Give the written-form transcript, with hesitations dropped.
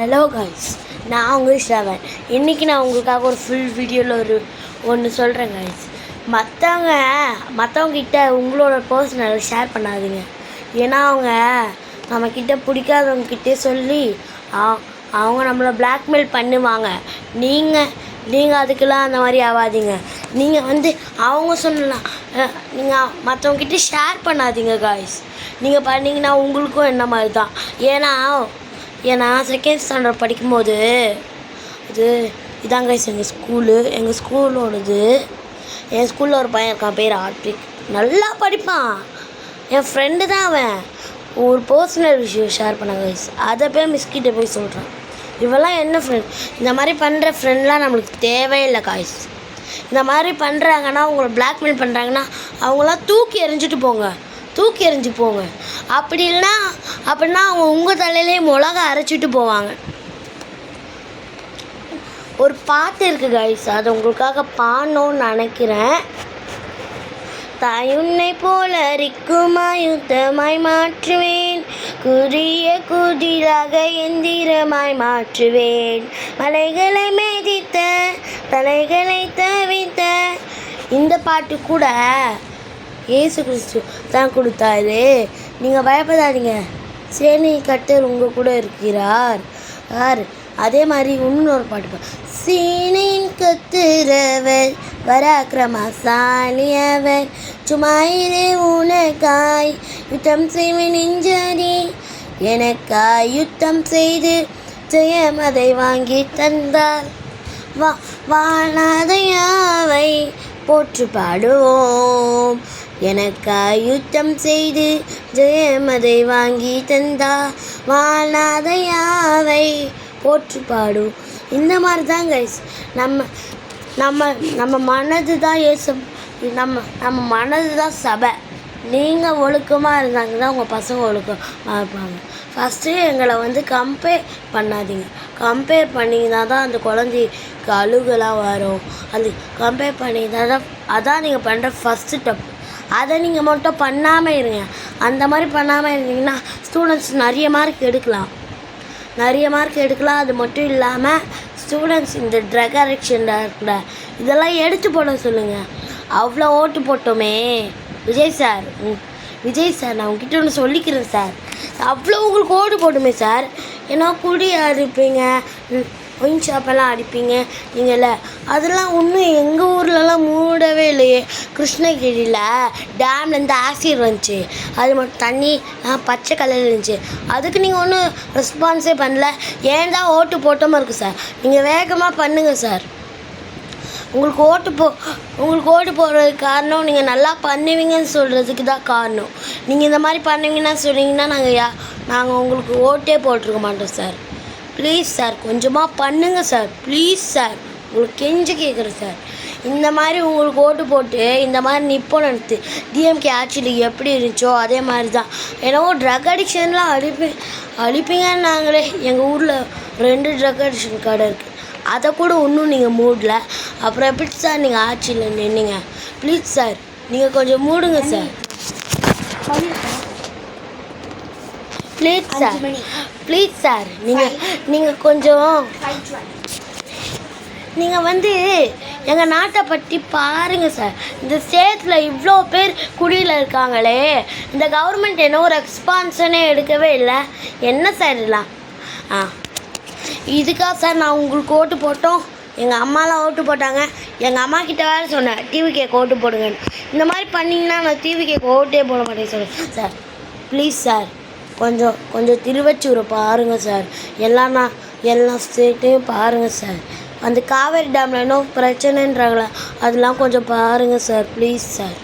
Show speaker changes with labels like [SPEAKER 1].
[SPEAKER 1] Hello guys, நான் உங்கள் ஷ்ரவன். இன்றைக்கி நான் உங்களுக்காக ஒரு ஃபுல் வீடியோவில் ஒன்று சொல்கிறேன் கைஸ். மற்றவங்கக்கிட்ட உங்களோட பர்சனல் ஷேர் பண்ணாதீங்க. ஏன்னா அவங்க நம்மக்கிட்ட பிடிக்காதவங்கக்கிட்டே சொல்லி அவங்க நம்மளை பிளாக்மெயில் பண்ணுவாங்க. நீங்கள் அதுக்கெல்லாம் அந்த மாதிரி ஆகாதீங்க. நீங்கள் அவங்க சொல்லலாம், நீங்கள் மற்றவங்கக்கிட்ட ஷேர் பண்ணாதீங்க கைஸ். நீங்கள் பண்ணிங்கன்னா உங்களுக்கும் என்ன மாதிரி தான். ஏன்னா செகண்ட் ஸ்டாண்டர்ட் படிக்கும்போது இதாங்க எங்கள் ஸ்கூலோடது. என் ஸ்கூலில் ஒரு பையன் இருக்கான், பேர் ஆர்பிக். நல்லா படிப்பான், என் ஃப்ரெண்டு தான் அவன். ஒரு பர்சனல் விஷயம் ஷேர் பண்ண கைஸ், அதை போய் மிஸ்கிட்ட போய் சொல்கிறான். இவெல்லாம் என்ன ஃப்ரெண்ட்? இந்த மாதிரி பண்ணுற ஃப்ரெண்ட்லாம் நம்மளுக்கு தேவையில்லை காய்ஸ். இந்த மாதிரி பண்ணுறாங்கன்னா, உங்களை பிளாக்மெயில் பண்ணுறாங்கன்னா அவங்களாம் தூக்கி எறிஞ்சிட்டு போங்க. அப்படின்னா அவங்க உங்கள் தலையிலே மிளகா அரைச்சிட்டு போவாங்க. ஒரு பாட்டு இருக்குது கைஸ், அது உங்களுக்காக பாடணும்னு நினைக்கிறேன். தாயுன்னை போல அரிக்குமாய் யுத்தமாய் மாற்றுவேன், குதிய குதிராக எந்திரமாய் மாற்றுவேன், மலைகளை மேதித்த தலைகளை தவித்த. இந்த பாட்டு கூட இயேசு கிறிஸ்து தான் கொடுத்தாரு. நீங்கள் பயப்படாதீங்க, சேனை கர்த்தர் உங்கள் கூட இருக்கிறார். அதே மாதிரி இன்னொரு பாட்டு, சேனையின் கர்த்தரவர் பராக்கிரமசாலியவர், சும்மாயிரு உனக்காய் யுத்தம் செய்வேன் நெஞ்சரி, எனக்காய் யுத்தம் செய்து ஜெயம் அதை வாங்கி தந்தார். வானாதையாவை போற்று பாடுவோம், எனக்காய் யுத்தம் செய்து ஜெயம் அதை வாங்கி தந்தா. வானாதையாவை போற்று பாடுவோம். இந்த மாதிரி தான் கைஸ், நம்ம மனது தான் நம்ம மனது தான் சபை. நீங்கள் ஒழுக்கமாக இருந்தாங்க தான் உங்கள் பசங்க ஒழுக்கமாக இருப்பாங்க. ஃபஸ்ட்டு எங்களை கம்பேர் பண்ணாதீங்க. கம்பேர் பண்ணிங்கன்னா தான் அந்த குழந்தைக்கு அழுகலாம் வரும். அது கம்பேர் பண்ணிங்கன்னா தான், அதான் நீங்கள் பண்ணுற ஃபஸ்ட்டு தப்பு. அதை நீங்கள் மட்டும் பண்ணாமல் இருங்க. அந்த மாதிரி பண்ணாமல் இருந்தீங்கன்னா ஸ்டூடெண்ட்ஸ் நிறைய மார்க் எடுக்கலாம். அது மட்டும் இல்லாமல் ஸ்டூடெண்ட்ஸ் இந்த ட்ரக் அடிக்ஷனில் இருக்கிற இதெல்லாம் எடுத்து போட சொல்லுங்கள். அவ்வளோ ஓட்டு போட்டோமே விஜய் சார், நான் உங்ககிட்ட ஒன்று சொல்லிக்கிறேன் சார். அவ்வளோ உங்களுக்கு ஓட்டு போட்டுமே சார். ஏன்னா குடி அடிப்பீங்க, ஒயின் ஷாப்பெல்லாம் அடிப்பீங்க நீங்கள. அதெல்லாம் ஒன்றும் எங்கள் ஊர்லலாம் மூடவே இல்லையே. கிருஷ்ணகிரியில் டேம்லேருந்து ஆசிட் வந்துச்சு, அது மட்டும் தண்ணி பச்சை கலரில் இருந்துச்சு. அதுக்கு நீங்கள் ஒன்றும் ரெஸ்பான்ஸே பண்ணல. ஏன் தான் ஓட்டு போட்டோமா இருக்குது சார். நீங்கள் வேகமாக பண்ணுங்கள் சார். உங்களுக்கு ஓட்டு போடுறதுக்கு காரணம் நீங்கள் நல்லா பண்ணுவீங்கன்னு சொல்கிறதுக்கு தான் காரணம். நீங்கள் இந்த மாதிரி பண்ணுவீங்கன்னா சொன்னீங்கன்னா நாங்கள் உங்களுக்கு ஓட்டே போட்டிருக்க மாட்டோம் சார். ப்ளீஸ் சார், கொஞ்சமாக பண்ணுங்கள் சார். ப்ளீஸ் சார், உங்களுக்கு கெஞ்சி கேட்குறேன் சார். இந்த மாதிரி உங்களுக்கு ஓட்டு போட்டு இந்த மாதிரி நிப்போம் நடத்து. டிஎம்கே ஆட்சியில் எப்படி இருந்துச்சோ அதே மாதிரி தான். என்னவோ ட்ரக் அடிக்ஷன்லாம் அழிப்பீங்கன்னு நாங்களே. எங்கள் ஊரில் 2 ட்ரக் அடிக்ஷன் கடை இருக்குது, அதை கூட இன்னும் நீங்கள் மூடல. அப்புறம் எப்படி சார் நீங்கள் ஆட்சியில் நின்னீங்க? ப்ளீஸ் சார், நீங்கள் கொஞ்சம் மூடுங்க சார். ப்ளீஸ் சார், நீங்கள் கொஞ்சம் எங்கள் நாட்டை பற்றி பாருங்கள் சார். இந்த ஸ்டேட்டில் இவ்வளோ பேர் குடியில் இருக்காங்களே, இந்த கவர்மெண்ட் என்ன ஒரு ரெஸ்பான்ஸனே எடுக்கவே இல்லை. என்ன சார் இதெல்லாம்? இதுக்காக சார் நான் உங்களுக்கு ஓட்டு போட்டோம். எங்கள் அம்மாலாம் ஓட்டு போட்டாங்க. எங்கள் அம்மா கிட்ட வேறு சொன்னேன், டிவிகேக்கு ஓட்டு போடுங்கன்னு. இந்த மாதிரி பண்ணிங்கன்னா நான் டிவிகேக்கு ஓட்டே போட மாட்டேன் சார். சார் ப்ளீஸ் சார், கொஞ்சம் திருவச்சூரை பாருங்கள் சார். எல்லா ஸ்டேட்டையும் பாருங்கள் சார். அந்த காவேரி டேமில் இன்னும் பிரச்சனைன்றாங்களே, அதெல்லாம் கொஞ்சம் பாருங்கள் சார். Please sir.